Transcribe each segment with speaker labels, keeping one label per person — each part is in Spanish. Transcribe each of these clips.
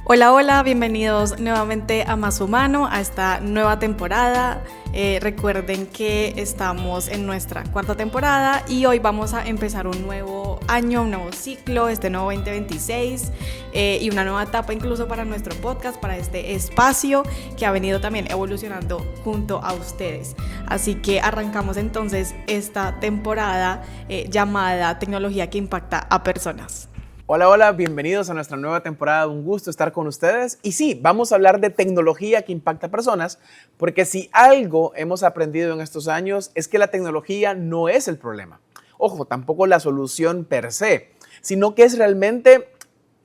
Speaker 1: Hola, hola, bienvenidos nuevamente a Más Humano, a esta nueva temporada. Recuerden que estamos en nuestra cuarta temporada y hoy vamos a empezar un nuevo año, un nuevo ciclo, este nuevo 2026 y una nueva etapa incluso para nuestro podcast, para este espacio que ha venido también evolucionando junto a ustedes. Así que arrancamos entonces esta temporada llamada Tecnología que impacta a personas.
Speaker 2: Hola, hola, bienvenidos a nuestra nueva temporada. Un gusto estar con ustedes. Y sí, vamos a hablar de tecnología que impacta a personas, porque si algo hemos aprendido en estos años es que la tecnología no es el problema. Ojo, tampoco la solución per se, sino que es realmente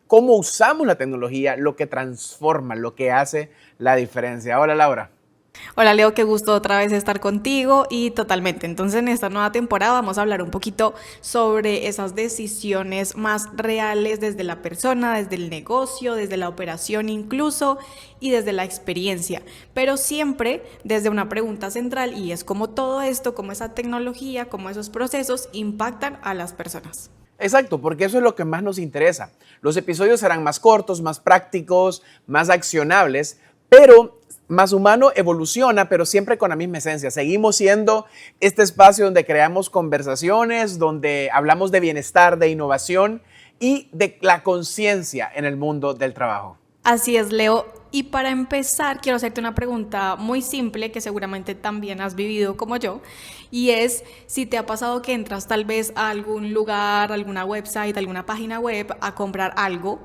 Speaker 2: cómo usamos la tecnología lo que transforma, lo que hace la diferencia. Hola, Laura.
Speaker 1: Hola Leo, qué gusto otra vez estar contigo y totalmente. Entonces en esta nueva temporada vamos a hablar un poquito sobre esas decisiones más reales desde la persona, desde el negocio, desde la operación incluso y desde la experiencia, pero siempre desde una pregunta central y es cómo todo esto, cómo esa tecnología, cómo esos procesos impactan a las personas.
Speaker 2: Exacto, porque eso es lo que más nos interesa. Los episodios serán más cortos, más prácticos, más accionables, pero Más Humano evoluciona, pero siempre con la misma esencia. Seguimos siendo este espacio donde creamos conversaciones, donde hablamos de bienestar, de innovación y de la conciencia en el mundo del trabajo.
Speaker 1: Así es, Leo. Y para empezar, quiero hacerte una pregunta muy simple que seguramente también has vivido como yo, y es si te ha pasado que entras tal vez a algún lugar, alguna website, alguna página web a comprar algo,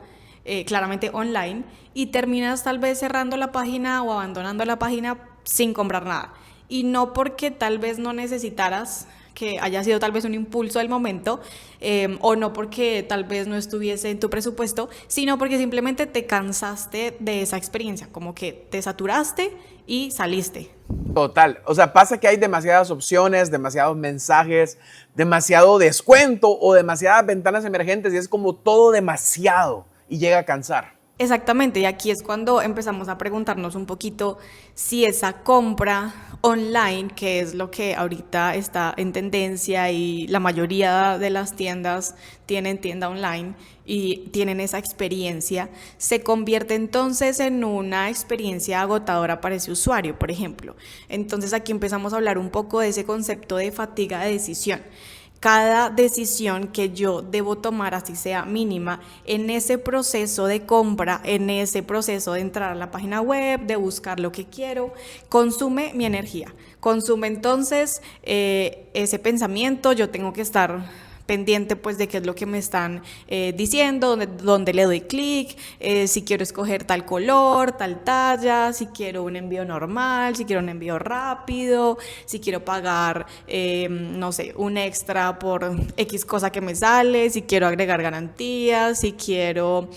Speaker 1: claramente online, y terminas tal vez cerrando la página o abandonando la página sin comprar nada. Y no porque tal vez no necesitaras, que haya sido tal vez un impulso del momento, o no porque tal vez no estuviese en tu presupuesto, sino porque simplemente te cansaste de esa experiencia, como que te saturaste y saliste.
Speaker 2: Total, o sea, pasa que hay demasiadas opciones, demasiados mensajes, demasiado descuento o demasiadas ventanas emergentes y es como todo demasiado y llega a cansar.
Speaker 1: Exactamente, y aquí es cuando empezamos a preguntarnos un poquito si esa compra online, que es lo que ahorita está en tendencia y la mayoría de las tiendas tienen tienda online y tienen esa experiencia, se convierte entonces en una experiencia agotadora para ese usuario, por ejemplo. Entonces aquí empezamos a hablar un poco de ese concepto de fatiga de decisión. Cada decisión que yo debo tomar, así sea mínima, en ese proceso de compra, en ese proceso de entrar a la página web, de buscar lo que quiero, consume mi energía. Consume entonces ese pensamiento, yo tengo que estar pendiente pues de qué es lo que me están diciendo, dónde le doy clic, si quiero escoger tal color, tal talla, si quiero un envío normal, si quiero un envío rápido, si quiero pagar, no sé, un extra por X cosa que me sale, si quiero agregar garantías, si quiero,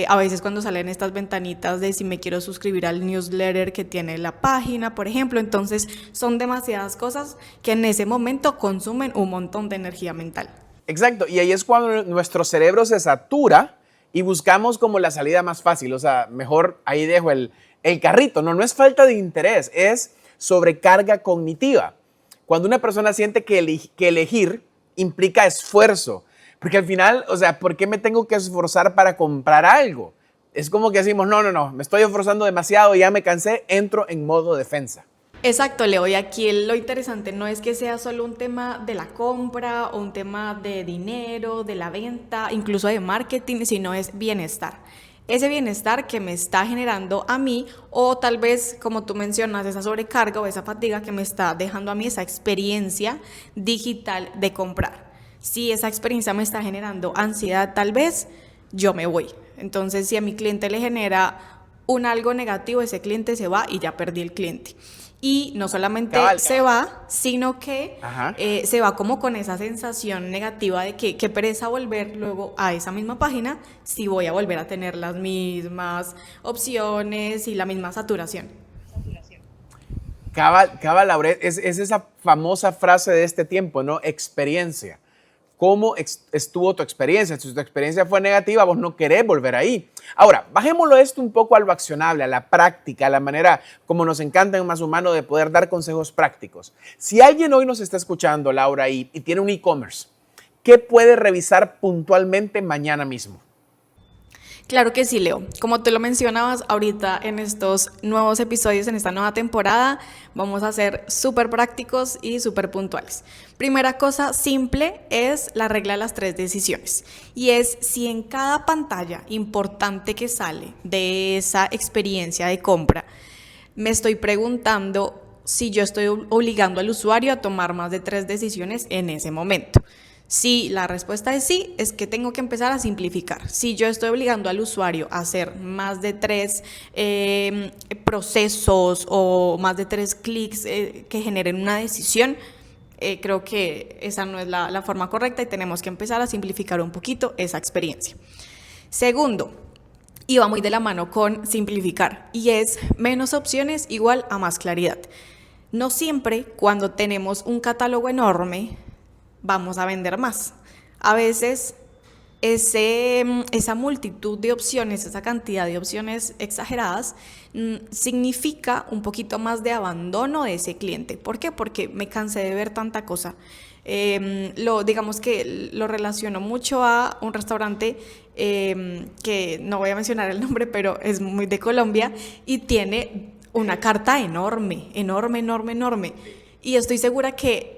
Speaker 1: a veces cuando salen estas ventanitas de si me quiero suscribir al newsletter que tiene la página, por ejemplo. Entonces son demasiadas cosas que en ese momento consumen un montón de energía mental.
Speaker 2: Exacto, y ahí es cuando nuestro cerebro se satura y buscamos como la salida más fácil, o sea, mejor ahí dejo el carrito. No es falta de interés, es sobrecarga cognitiva. Cuando una persona siente que elegir implica esfuerzo, porque al final, o sea, ¿por qué me tengo que esforzar para comprar algo? Es como que decimos, no, me estoy esforzando demasiado, ya me cansé, entro en modo defensa.
Speaker 1: Exacto, Leo, y aquí lo interesante no es que sea solo un tema de la compra o un tema de dinero, de la venta, incluso de marketing, sino es bienestar. Ese bienestar que me está generando a mí, o tal vez, como tú mencionas, esa sobrecarga o esa fatiga que me está dejando a mí esa experiencia digital de comprar. Si esa experiencia me está generando ansiedad, tal vez yo me voy. Entonces, si a mi cliente le genera un algo negativo, ese cliente se va y ya perdí el cliente. Y no solamente
Speaker 2: Cabal.
Speaker 1: se va, sino que
Speaker 2: Ajá.
Speaker 1: se va como con esa sensación negativa de que qué pereza volver luego a esa misma página si voy a volver a tener las mismas opciones y la misma saturación.
Speaker 2: Cabal, Laura, es esa famosa frase de este tiempo, ¿no? Experiencia. ¿Cómo estuvo tu experiencia? Si tu experiencia fue negativa, vos no querés volver ahí. Ahora, bajémoslo esto un poco a lo accionable, a la práctica, a la manera como nos encanta en Más Humano de poder dar consejos prácticos. Si alguien hoy nos está escuchando, Laura, y tiene un e-commerce, ¿qué puede revisar puntualmente mañana mismo?
Speaker 1: Claro que sí, Leo. Como tú lo mencionabas, ahorita en estos nuevos episodios, en esta nueva temporada, vamos a ser súper prácticos y súper puntuales. Primera cosa simple es la regla de las 3 decisiones. Y es si en cada pantalla importante que sale de esa experiencia de compra, me estoy preguntando si yo estoy obligando al usuario a tomar más de 3 decisiones en ese momento. Si la respuesta es sí, es que tengo que empezar a simplificar. Si yo estoy obligando al usuario a hacer más de 3 procesos o más de 3 clics que generen una decisión, creo que esa no es la forma correcta y tenemos que empezar a simplificar un poquito esa experiencia. Segundo, y va muy de la mano con simplificar, y es menos opciones igual a más claridad. No siempre cuando tenemos un catálogo enorme vamos a vender más. A veces esa multitud de opciones, esa cantidad de opciones exageradas, significa un poquito más de abandono de ese cliente. ¿Por qué? Porque me cansé de ver tanta cosa. Digamos que lo relaciono mucho a un restaurante que no voy a mencionar el nombre, pero es muy de Colombia y tiene una carta enorme, enorme, enorme, enorme. Y estoy segura que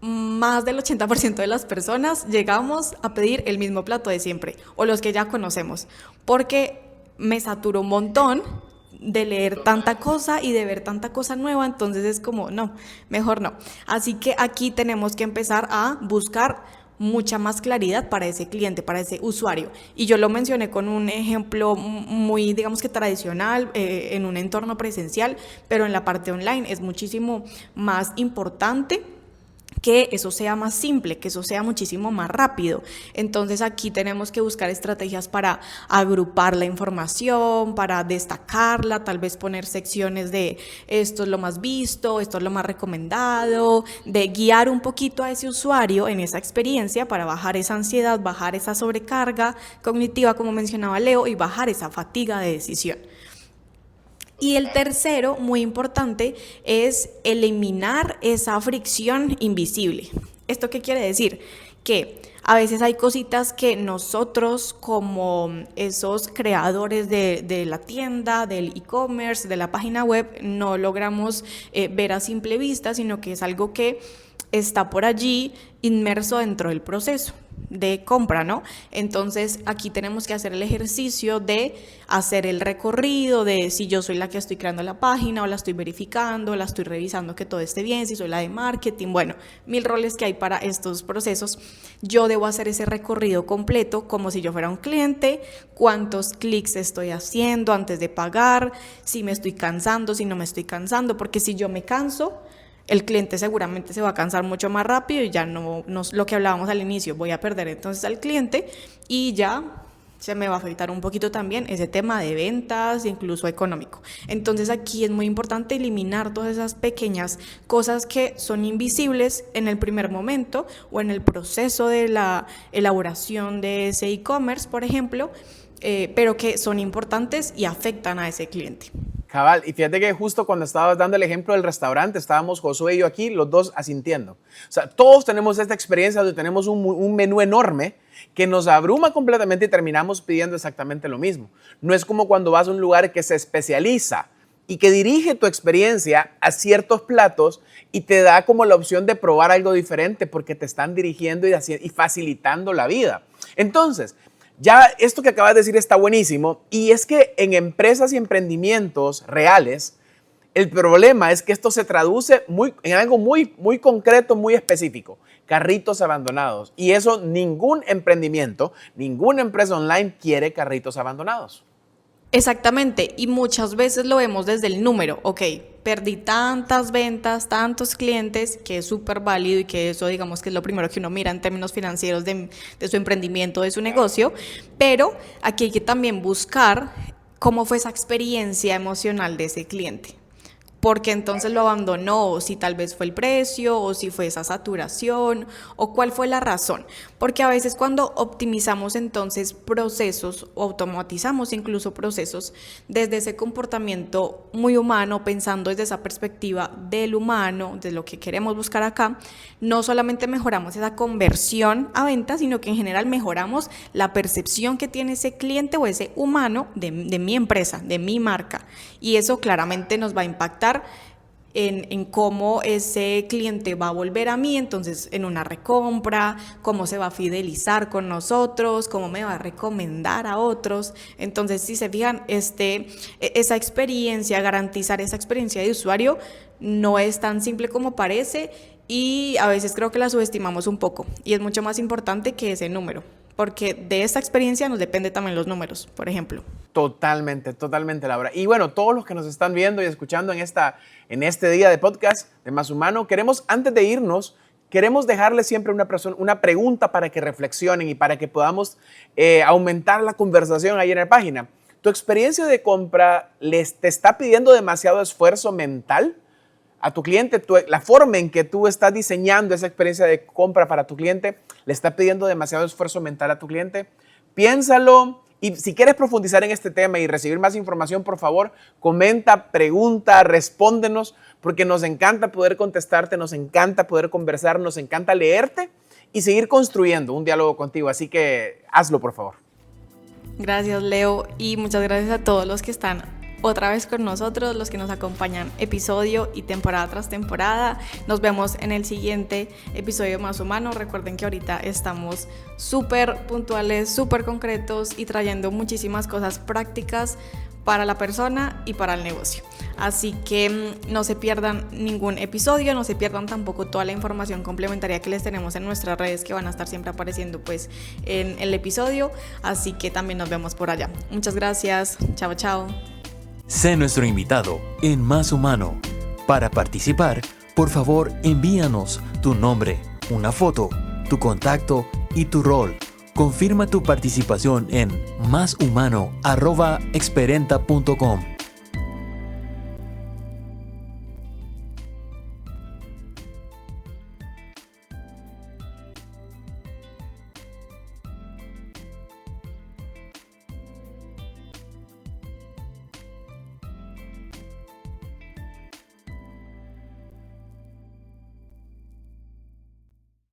Speaker 1: más del 80% de las personas llegamos a pedir el mismo plato de siempre o los que ya conocemos, porque me saturo un montón de leer tanta cosa y de ver tanta cosa nueva, entonces es como, no, mejor no. Así que aquí tenemos que empezar a buscar mucha más claridad para ese cliente, para ese usuario. Y yo lo mencioné con un ejemplo muy, digamos que tradicional, en un entorno presencial, pero en la parte online es muchísimo más importante que eso sea más simple, que eso sea muchísimo más rápido. Entonces aquí tenemos que buscar estrategias para agrupar la información, para destacarla, tal vez poner secciones de esto es lo más visto, esto es lo más recomendado, de guiar un poquito a ese usuario en esa experiencia para bajar esa ansiedad, bajar esa sobrecarga cognitiva, como mencionaba Leo, y bajar esa fatiga de decisión. Y el tercero, muy importante, es eliminar esa fricción invisible. ¿Esto qué quiere decir? Que a veces hay cositas que nosotros como esos creadores de la tienda, del e-commerce, de la página web, no logramos ver a simple vista, sino que es algo que está por allí inmerso dentro del proceso de compra, ¿no? Entonces aquí tenemos que hacer el ejercicio de hacer el recorrido de si yo soy la que estoy creando la página o la estoy verificando, la estoy revisando que todo esté bien, si soy la de marketing, bueno, 1000 roles que hay para estos procesos. Yo debo hacer ese recorrido completo como si yo fuera un cliente, cuántos clics estoy haciendo antes de pagar, si me estoy cansando, si no me estoy cansando, porque si yo me canso, el cliente seguramente se va a cansar mucho más rápido y ya no lo que hablábamos al inicio, voy a perder entonces al cliente y ya se me va a afectar un poquito también ese tema de ventas, incluso económico. Entonces aquí es muy importante eliminar todas esas pequeñas cosas que son invisibles en el primer momento o en el proceso de la elaboración de ese e-commerce, por ejemplo, pero que son importantes y afectan a ese cliente.
Speaker 2: Cabal, y fíjate que justo cuando estabas dando el ejemplo del restaurante, estábamos Josué y yo aquí, los dos asintiendo. O sea, todos tenemos esta experiencia donde tenemos un menú enorme que nos abruma completamente y terminamos pidiendo exactamente lo mismo. No es como cuando vas a un lugar que se especializa y que dirige tu experiencia a ciertos platos y te da como la opción de probar algo diferente porque te están dirigiendo y facilitando la vida. Entonces, ya esto que acabas de decir está buenísimo y es que en empresas y emprendimientos reales, el problema es que esto se traduce en algo muy, muy concreto, muy específico, carritos abandonados. Y eso ningún emprendimiento, ninguna empresa online quiere carritos abandonados.
Speaker 1: Exactamente, y muchas veces lo vemos desde el número, ok, perdí tantas ventas, tantos clientes, que es súper válido y que eso digamos que es lo primero que uno mira en términos financieros de su emprendimiento, de su negocio, pero aquí hay que también buscar cómo fue esa experiencia emocional de ese cliente. porque entonces lo abandonó, o si tal vez fue el precio, o si fue esa saturación, o cuál fue la razón. Porque a veces cuando optimizamos entonces procesos, o automatizamos incluso procesos, desde ese comportamiento muy humano, pensando desde esa perspectiva del humano, de lo que queremos buscar acá, no solamente mejoramos esa conversión a venta, sino que en general mejoramos la percepción que tiene ese cliente o ese humano de mi empresa, de mi marca. Y eso claramente nos va a impactar en cómo ese cliente va a volver a mí, entonces en una recompra, cómo se va a fidelizar con nosotros, cómo me va a recomendar a otros. Entonces, si se fijan, esa experiencia, garantizar esa experiencia de usuario no es tan simple como parece, y a veces creo que la subestimamos un poco, y es mucho más importante que ese número, porque de esta experiencia nos depende también los números, por ejemplo.
Speaker 2: Totalmente, Laura. Y bueno, todos los que nos están viendo y escuchando en este día de podcast de Más Humano, antes de irnos, queremos dejarles siempre una pregunta para que reflexionen y para que podamos aumentar la conversación ahí en la página. ¿Tu experiencia de compra te está pidiendo demasiado esfuerzo mental a tu cliente? La forma en que tú estás diseñando esa experiencia de compra para tu cliente, ¿le está pidiendo demasiado esfuerzo mental a tu cliente? Piénsalo. Y si quieres profundizar en este tema y recibir más información, por favor, comenta, pregunta, respóndenos, porque nos encanta poder contestarte, nos encanta poder conversar, nos encanta leerte y seguir construyendo un diálogo contigo. Así que hazlo, por favor.
Speaker 1: Gracias, Leo, y muchas gracias a todos los que están otra vez con nosotros, los que nos acompañan episodio y temporada tras temporada. Nos vemos en el siguiente episodio Más Humano. Recuerden que ahorita estamos súper puntuales, súper concretos y trayendo muchísimas cosas prácticas para la persona y para el negocio. Así que no se pierdan ningún episodio, no se pierdan tampoco toda la información complementaria que les tenemos en nuestras redes, que van a estar siempre apareciendo pues en el episodio. Así que también nos vemos por allá. Muchas gracias. Chao, chao.
Speaker 3: Sé nuestro invitado en Más Humano. Para participar, por favor envíanos tu nombre, una foto, tu contacto y tu rol. Confirma tu participación en máshumano@experenta.com.